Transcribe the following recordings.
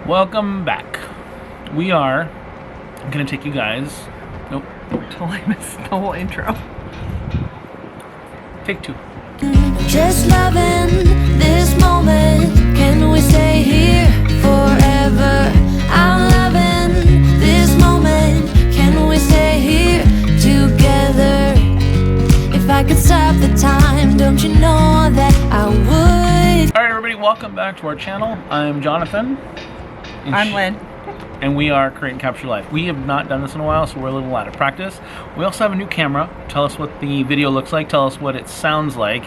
Welcome back. We are going to take you guys... Nope. Totally missed the whole intro. Take two. Just loving this moment. Can we stay here forever? I'm loving this moment. Can we stay here together? If I could stop the time, don't you know that I would? Alright everybody, welcome back to our channel. I'm Jonathan. I'm Lynn. And we are Create and Capture Life. We have not done this in a while, so we're a little out of practice. We also have a new camera. Tell us what the video looks like. Tell us what it sounds like.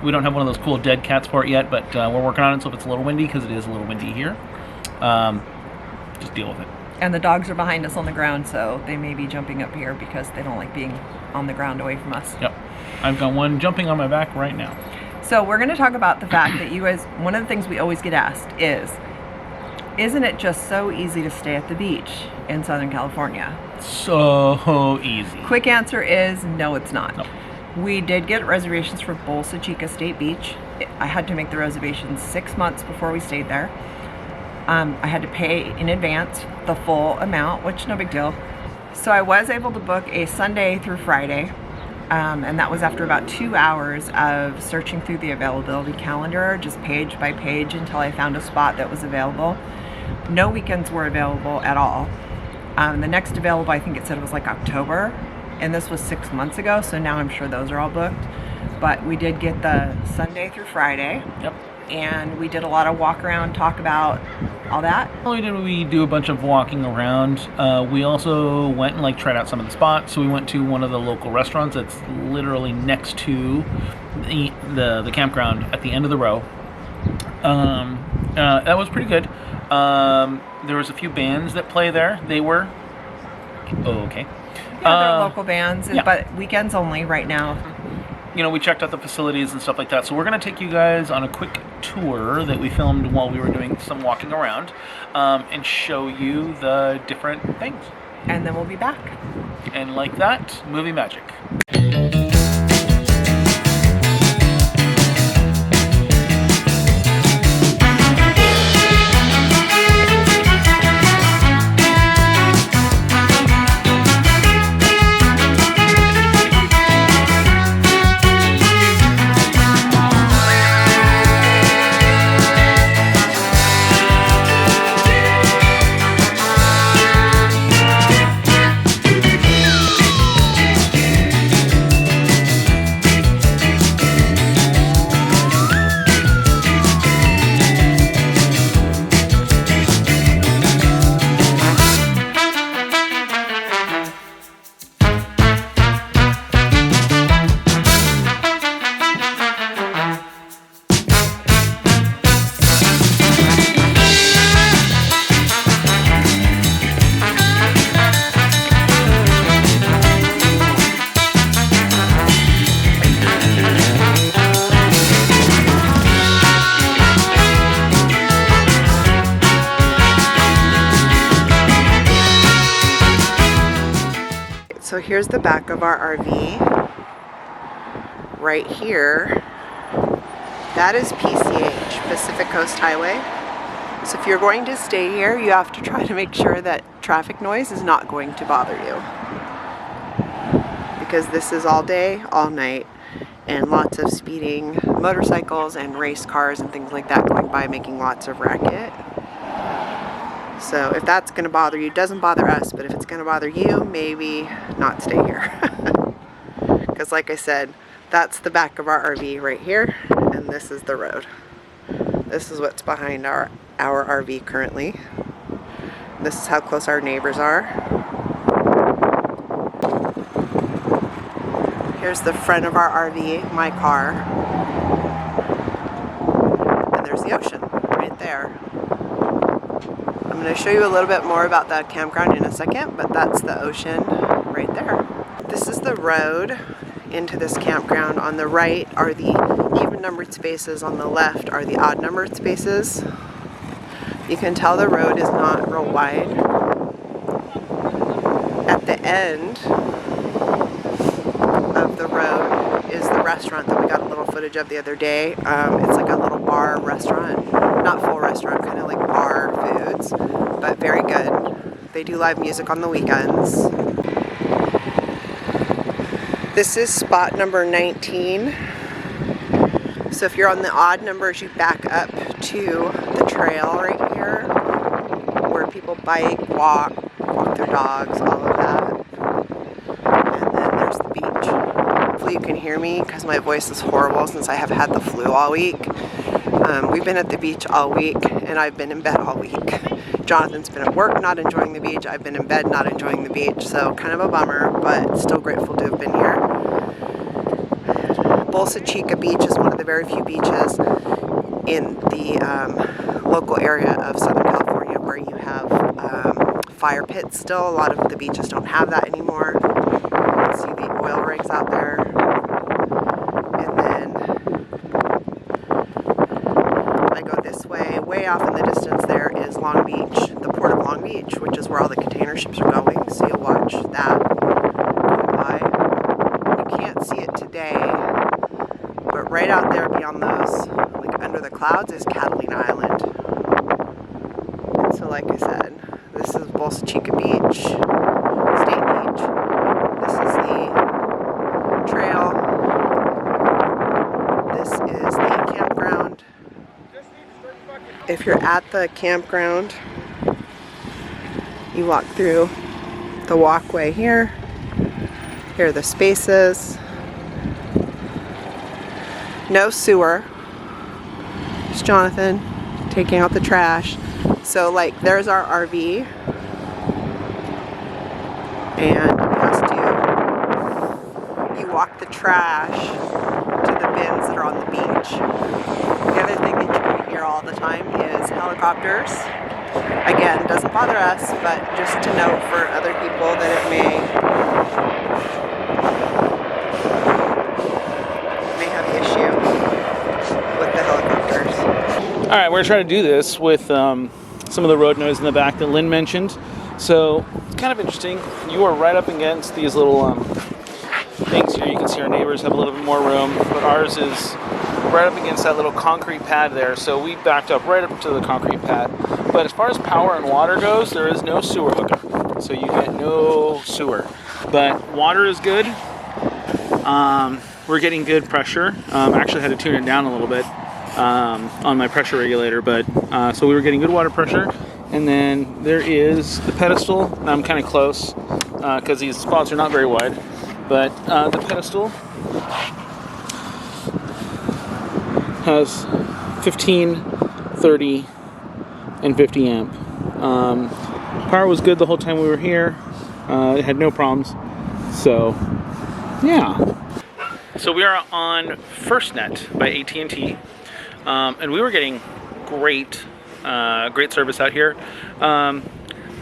We don't have one of those cool dead cats for it yet, but we're working on it, so if it's a little windy, because it is a little windy here, just deal with it. And the dogs are behind us on the ground, so they may be jumping up here because they don't like being on the ground away from us. Yep. I've got one jumping on my back right now. So we're going to talk about the fact that you guys, one of the things we always get asked is, isn't it just so easy to stay at the beach in Southern California? So easy. Quick answer is no, it's not. No. We did get reservations for BOLSA CHICA State Beach. I had to make the reservations 6 months before we stayed there. I had to pay in advance the full amount, which no big deal. So I was able to book a Sunday through Friday, and that was after about 2 hours of searching through the availability calendar, just page by page, until I found a spot that was available. No weekends were available at all. The next available, I think it said it was like October, and this was 6 months ago, so now I'm sure those are all booked. But we did get the Sunday through Friday. Yep. And we did a lot of walk around, talk about all that. Not only did we do a bunch of walking around, we also went and tried out some of the spots. So we went to one of the local restaurants that's literally next to the campground at the end of the row. That was pretty good. There was a few bands that play there. They were okay. Yeah, they're local bands, yeah. But weekends only right now. You know, we checked out the facilities and stuff like that. So we're going to take you guys on a quick tour that we filmed while we were doing some walking around, and show you the different things. And then we'll be back. And like that, movie magic. So here's the back of our RV. Right here, that is PCH, Pacific Coast Highway. So if you're going to stay here, you have to try to make sure that traffic noise is not going to bother you. Because this is all day, all night, and lots of speeding motorcycles and race cars and things like that going by, making lots of racket. So if that's going to bother you, doesn't bother us, but if it's going to bother you, maybe not stay here. Because like I said, that's the back of our RV right here, and this is the road. This is what's behind our RV currently. This is how close our neighbors are. Here's the front of our RV, my car. And there's the ocean right there. I'm going to show you a little bit more about the campground in a second, but that's the ocean right there. This is the road into this campground. On the right are the even numbered spaces, on the left are the odd numbered spaces. You can tell the road is not real wide. At the end of the road is the restaurant that we got a little footage of the other day. It's like a little bar restaurant, not full restaurant, kind of like bar very good. They do live music on the weekends. This is spot number 19. So if you're on the odd numbers, you back up to the trail right here where people bike, walk their dogs, all of that. And then there's the beach. Hopefully you can hear me because my voice is horrible since I have had the flu all week. We've been at the beach all week and I've been in bed all week. Jonathan's been at work not enjoying the beach. I've been in bed not enjoying the beach. So kind of a bummer, but still grateful to have been here. BOLSA CHICA Beach is one of the very few beaches in the local area of Southern California where you have fire pits still. A lot of the beaches don't have that anymore. You can see the oil rigs out there. And then I go this way. Way off in the distance there is Long Beach, the port of Long Beach, which is where all the container ships are going. So you'll watch that go by. You can't see it today. But right out there beyond those, like under the clouds, is Catalina Island. And so like I said, this is BOLSA CHICA Beach, State Beach. This is the trail. This is the campground. If you're at the campground, you walk through the walkway here. Here are the spaces. No sewer. It's Jonathan taking out the trash. So like there's our RV and you walk the trash to the bins that are on the beach. The other thing that you're going to hear all the time is helicopters. Again, doesn't bother us, but just to note for other people that it may have issue with the helicopters. All right, we're gonna try to do this with some of the road noise in the back that Lynn mentioned. So it's kind of interesting. You are right up against these little things here. You can see our neighbors have a little bit more room, but ours is right up against that little concrete pad there. So we backed up right up to the concrete pad. But as far as power and water goes, there is no sewer hookup. So you get no sewer. But water is good. We're getting good pressure. I actually had to tune it down a little bit on my pressure regulator, but so we were getting good water pressure. And then there is the pedestal. I'm kind of close because these spots are not very wide, but the pedestal has 15, 30, and 50 amp. Power was good the whole time we were here. It had no problems. So, yeah. So we are on FirstNet by AT&T, and we were getting great service out here. I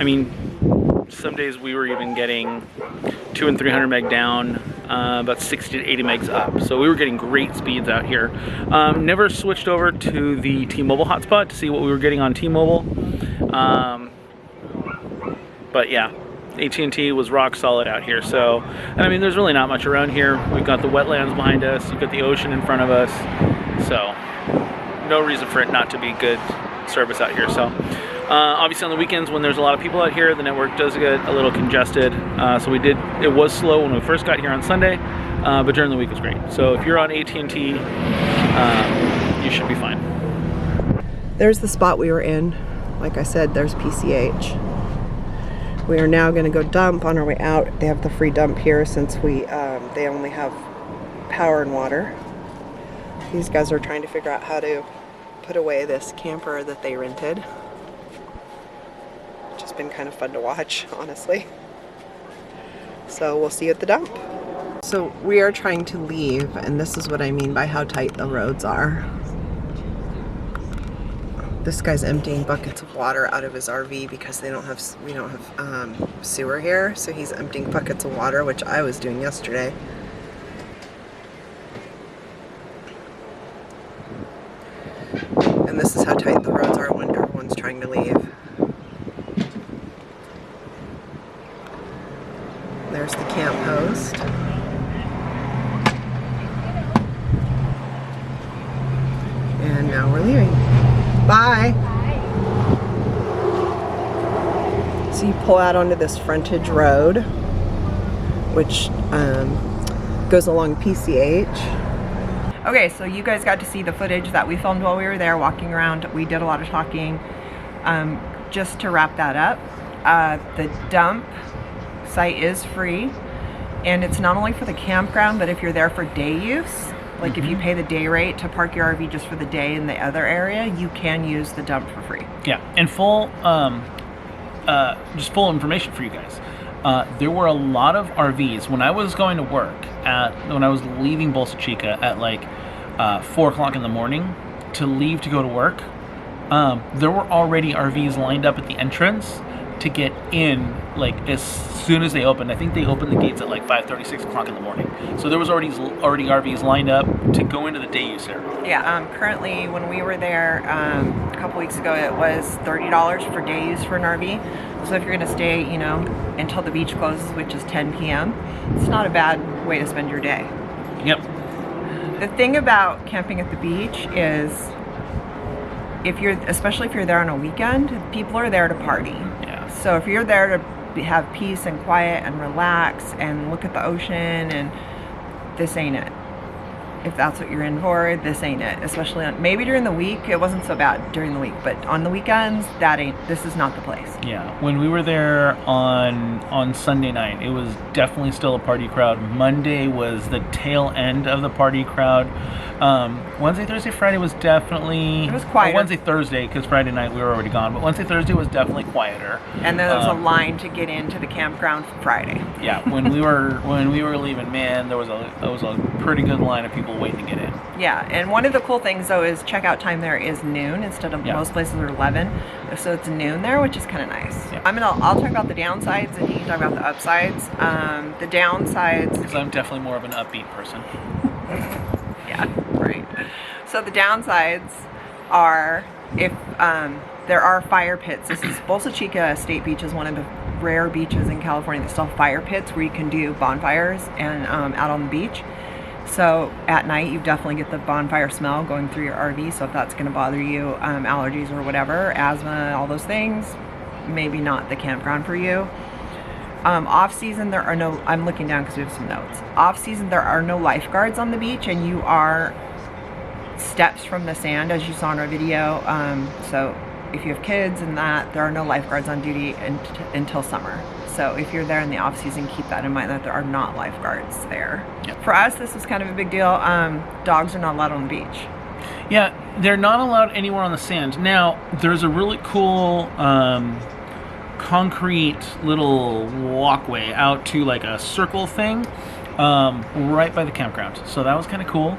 mean, some days we were even getting 200 and 300 meg down, about 60 to 80 megs up. So we were getting great speeds out here. Never switched over to the T-Mobile hotspot to see what we were getting on T-Mobile. But yeah, AT&T was rock solid out here. So, and I mean, there's really not much around here. We've got the wetlands behind us. You've got the ocean in front of us. So no reason for it not to be good service out here. So obviously on the weekends when there's a lot of people out here, the network does get a little congested. So it was slow when we first got here on Sunday, but during the week it was great. So if you're on AT&T, you should be fine. There's the spot we were in. Like I said, there's PCH. We are now going to go dump on our way out. They have the free dump here since they only have power and water. These guys are trying to figure out how to put away this camper that they rented. Which has been kind of fun to watch, honestly. So we'll see you at the dump. So we are trying to leave, and this is what I mean by how tight the roads are. This guy's emptying buckets of water out of his RV because we don't have sewer here, so he's emptying buckets of water, which I was doing yesterday. And this is how tight the roads are when everyone's trying to leave. There's the camp host. And now we're leaving. Bye. So you pull out onto this frontage road, which goes along PCH. Okay, so you guys got to see the footage that we filmed while we were there walking around. We did a lot of talking. Just to wrap that up, the dump site is free, and it's not only for the campground, but if you're there for day use, like if you pay the day rate to park your RV just for the day in the other area, you can use the dump for free. Yeah, and just full information for you guys. There were a lot of RVs when I was going to work when I was leaving Bolsa Chica at like 4 o'clock in the morning to leave to go to work. There were already RVs lined up at the entrance to get in, like as soon as they opened. I think they opened the gates at like 5:30, 6 o'clock in the morning. So there was already RVs lined up to go into the day use area. Yeah. Currently, when we were there a couple weeks ago, it was $30 for day use for an RV. So if you're going to stay, until the beach closes, which is 10 p.m., it's not a bad way to spend your day. Yep. The thing about camping at the beach is, especially if you're there on a weekend, people are there to party. Yeah. So if you're there to have peace and quiet and relax and look at the ocean, and this ain't it. If that's what you're in for, this ain't it. Especially maybe during the week, it wasn't so bad during the week, but on the weekends, this is not the place. Yeah. When we were there on Sunday night, it was definitely still a party crowd. Monday was the tail end of the party crowd. Wednesday, Thursday, Friday was definitely... It was quieter. Wednesday, Thursday, because Friday night we were already gone, but Wednesday, Thursday was definitely quieter. And then there was a line to get into the campground for Friday. Yeah, when we were leaving, man, there was a pretty good line of people waiting to get in. Yeah, and one of the cool things though is checkout time there is noon instead of most places are 11, so it's noon there, which is kind of nice. Yeah. I'll talk about the downsides and you can talk about the upsides. The downsides, because I'm definitely more of an upbeat person. Yeah, right. So the downsides are if there are fire pits. This is Bolsa Chica State Beach is one of the rare beaches in California that still have fire pits where you can do bonfires and out on the beach. So at night you definitely get the bonfire smell going through your RV. So if that's going to bother you, allergies or whatever, asthma, all those things, maybe not the campground for you. Off season there are no, I'm looking down because we have some notes. Off season there are no lifeguards on the beach, and you are steps from the sand as you saw in our video. So if you have kids and that, there are no lifeguards on duty until summer. So if you're there in the off season, keep that in mind that there are not lifeguards there. Yep. For us, this was kind of a big deal. Dogs are not allowed on the beach. Yeah, they're not allowed anywhere on the sand. Now, there's a really cool concrete little walkway out to like a circle thing right by the campground. So that was kind of cool.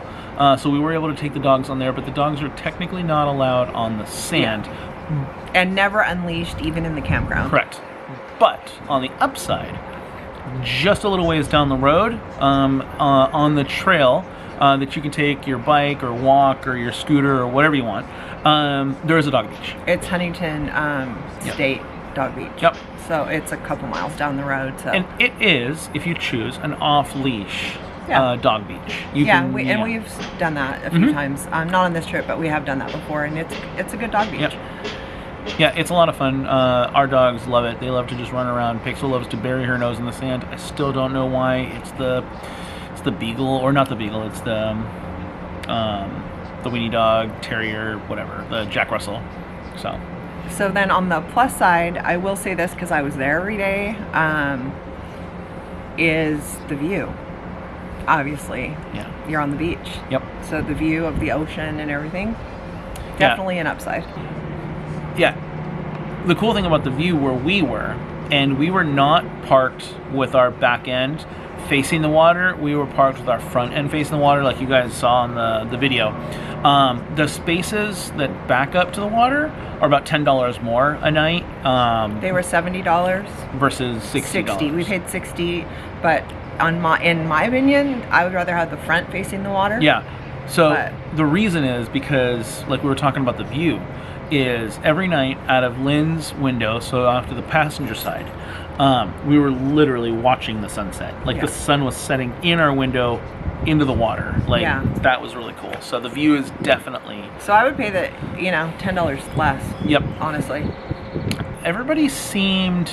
So we were able to take the dogs on there, but the dogs are technically not allowed on the sand. Yeah. And never unleashed even in the campground. Correct. But on the upside, just a little ways down the road, on the trail that you can take your bike or walk or your scooter or whatever you want, there is a dog beach. It's Huntington State Dog Beach. Yep. So it's a couple miles down the road. So. And it is, if you choose, an off-leash dog beach. We've done that a few times. Not on this trip, but we have done that before, and it's a good dog beach. Yep. Yeah, it's a lot of fun. Our dogs love it. They love to just run around. Pixel loves to bury her nose in the sand. I still don't know why. It's the beagle, or not the beagle. It's the weenie dog, terrier, whatever, the Jack Russell. So then on the plus side, I will say this because I was there every day, is the view. Obviously, you're on the beach. Yep. So the view of the ocean and everything, definitely an upside. Yeah. The cool thing about the view where we were, and we were not parked with our back end facing the water, we were parked with our front end facing the water like you guys saw in the video. The spaces that back up to the water are about $10 more a night. They were $70 versus $60. $60. We paid $60, but in my opinion, I would rather have the front facing the water. Yeah. So the reason is because, like we were talking about the view, is every night out of Lynn's window, so off to the passenger side, we were literally watching the sunset. Like the sun was setting in our window into the water. Like that was really cool. So the view is definitely... So I would pay $10 less. Yep. Honestly. Everybody seemed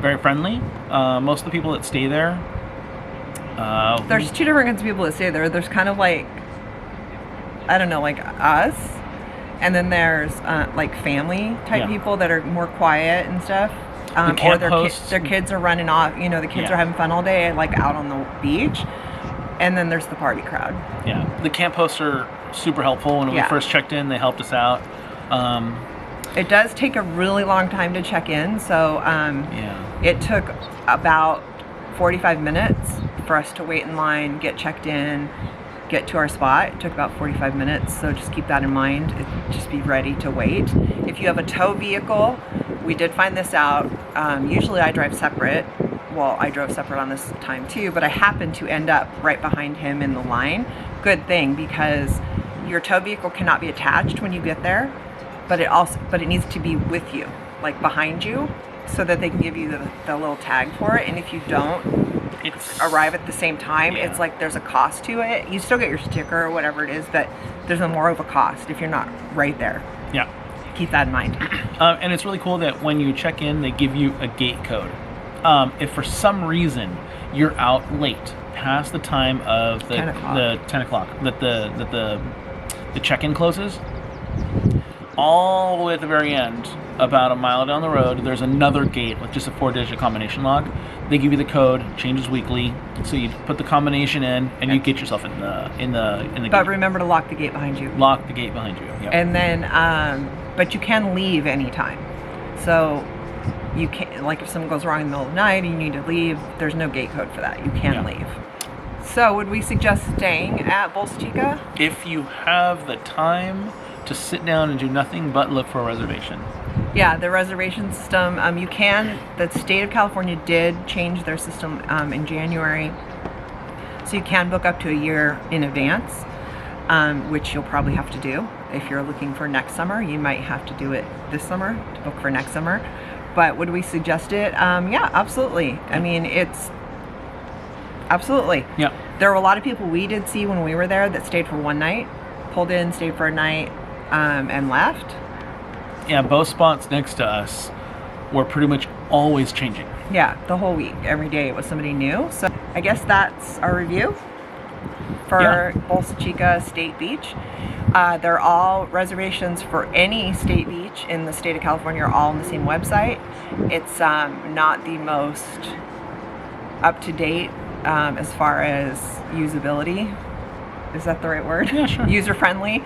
very friendly. Most of the people that stay there. There's two different kinds of people that stay there. There's kind of like, I don't know, like us. And then there's like family type people that are more quiet and stuff. Or their kids are running off. You know, the kids are having fun all day, like out on the beach. And then there's the party crowd. Yeah, the camp hosts are super helpful. When we first checked in, they helped us out. It does take a really long time to check in, so it took about 45 minutes for us to wait in line, get checked in, get to our spot. It took about 45 minutes, so just keep that in mind. Just be ready to wait. If you have a tow vehicle, we did find this out. Usually I drive separate. Well, I drove separate on this time too, but I happened to end up right behind him in the line. Good thing, because your tow vehicle cannot be attached when you get there, but it needs to be with you, like behind you, so that they can give you the little tag for it. And if you don't arrive at the same time, it's like there's a cost to it. You still get your sticker or whatever it is, but there's more of a cost if you're not right there. Yeah. Keep that in mind. And it's really cool that when you check in, they give you a gate code. If for some reason you're out late, past the time of the 10 o'clock that the check-in closes, all the way at the very end, about a mile down the road, there's another gate with just a 4-digit combination log. They give you the code, changes weekly, so you put the combination in, and you get yourself in the But gate. remember to lock the gate behind you. Lock the gate behind you. Yep. And then, but you can leave anytime. So you can't, like if something goes wrong in the middle of the night and you need to leave, there's no gate code for that. You can leave. So would we suggest staying at BOLSA CHICA? If you have the time to sit down and do nothing but look for a reservation. Yeah, the reservation system, the state of California did change their system in January. So you can book up to a year in advance, which you'll probably have to do. If you're looking for next summer, you might have to do it this summer to book for next summer. But would we suggest it? Yeah, absolutely. I mean, it's absolutely. Yeah. There were a lot of people we did see when we were there that stayed for one night, pulled in, stayed for a night, and left. Yeah, both spots next to us were pretty much always changing. Yeah, the whole week, every day it was somebody new. So I guess that's our review for BOLSA CHICA State Beach. They're all reservations for any state beach in the state of California are all on the same website. It's not the most up-to-date as far as usability. Is that the right word? Yeah, sure. User-friendly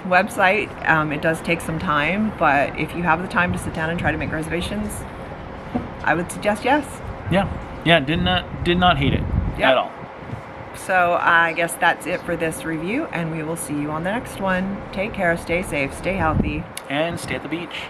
website. It does take some time, but if you have the time to sit down and try to make reservations, I would suggest yes. Yeah, did not hate it at all. So I guess that's it for this review, and we will see you on the next one. Take care, stay safe, stay healthy, and stay at the beach.